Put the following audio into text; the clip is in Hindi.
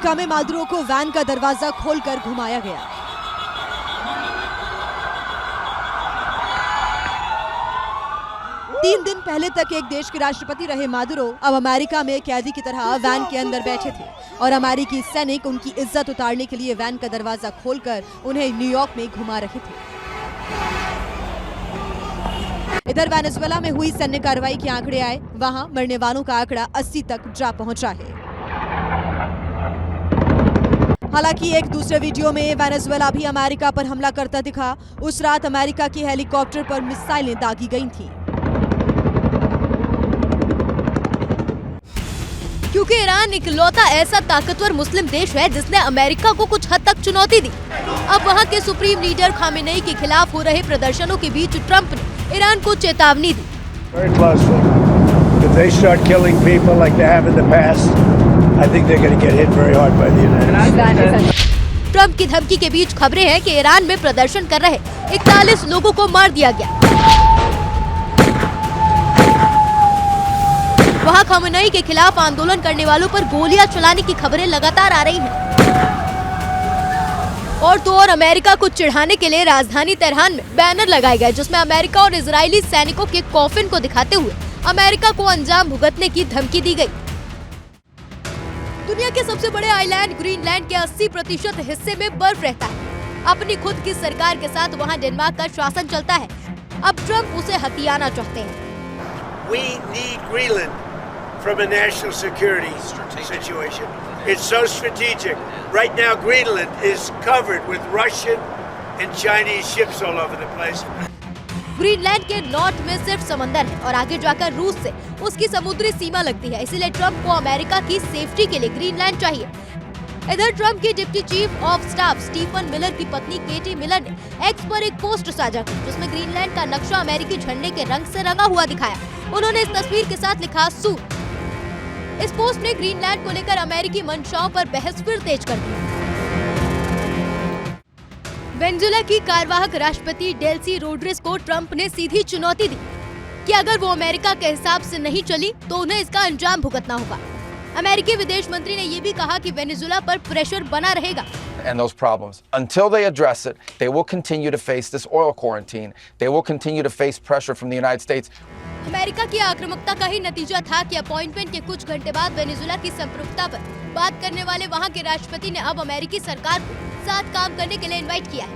अमेरिका में मादुरो को वैन का दरवाजा खोलकर घुमाया गया। तीन दिन पहले तक एक देश के राष्ट्रपति रहे मादुरो अब अमेरिका में कैदी की तरह वैन के अंदर बैठे थे और अमेरिकी सैनिक उनकी इज्जत उतारने के लिए वैन का दरवाजा खोलकर उन्हें न्यूयॉर्क में घुमा रहे थे। इधर वेनेजुएला में हुई सैन्य कार्रवाई के आंकड़े आए, वहां मरने वालों का आंकड़ा 80 तक जा पहुंचा है। हालांकि एक दूसरे वीडियो में वेनेजुएला भी अमेरिका पर हमला करता दिखा। उस रात अमेरिका के हेलीकॉप्टर पर मिसाइलें दागी गई थीं। क्योंकि ईरान इकलौता ऐसा ताकतवर मुस्लिम देश है जिसने अमेरिका को कुछ हद तक चुनौती दी। अब वहां के सुप्रीम लीडर खामेनेई के खिलाफ हो रहे प्रदर्शनों के बीच ट्रंप ने ईरान को चेतावनी दी। ट्रंप की धमकी के बीच खबरें हैं कि ईरान में प्रदर्शन कर रहे 41 लोगों को मार दिया गया। वहां खामेनेई के खिलाफ आंदोलन करने वालों पर गोलियां चलाने की खबरें लगातार आ रही हैं। और तो और अमेरिका को चिढ़ाने के लिए राजधानी तेहरान में बैनर लगाए गए जिसमें अमेरिका और इजरायली सैनिकों के कॉफिन को दिखाते हुए अमेरिका को अंजाम भुगतने की धमकी दी गई। दुनिया के सबसे बड़े आइलैंड ग्रीनलैंड के 80% हिस्से में बर्फ रहता है। अपनी खुद की सरकार के साथ वहाँ डेनमार्क का शासन चलता है। अब ट्रंप उसे हथियाना चाहते हैं। We need Greenland from a national security situation. It's so strategic. Right now, Greenland is covered with Russian and Chinese ships all over the place. Greenland के नॉर्थ में सिर्फ समंदर है और आगे जाकर रूस से उसकी समुद्री सीमा लगती है, इसीलिए ट्रंप को अमेरिका की सेफ्टी के लिए ग्रीनलैंड चाहिए। इधर ट्रंप की deputy chief of staff Stephen Miller की पत्नी केटी मिलर ने एक्स पर एक पोस्ट साझा की जिसमें ग्रीनलैंड का नक्शा अमेरिकी झंडे के रंग से रंगा हुआ दिखाया। उन्होंने इस तस्वीर के साथ लिखा सू। इस पोस्ट ने ग्रीनलैंड को लेकर अमेरिकी मंशाओं पर बहस फिर तेज कर दी। वेनेजुएला की कार्यवाहक राष्ट्रपति डेल्सी रोड्रिग्स को ट्रंप ने सीधी चुनौती दी कि अगर वो अमेरिका के हिसाब से नहीं चली तो उन्हें इसका अंजाम भुगतना होगा। अमेरिकी विदेश मंत्री ने ये भी कहा कि वेनेजुएला पर प्रेशर बना रहेगा। And those problems, until they address it, they will continue to face this oil quarantine. They will continue to face pressure from the United States. America की आक्रामकता का ही नतीजा था कि अपॉइंटमेंट के कुछ घंटे बाद वेनेजुएला की संप्रभुता पर बात करने वाले वहां के राष्ट्रपति ने अब अमेरिकी सरकार को साथ काम करने के लिए इनवाइट किया है।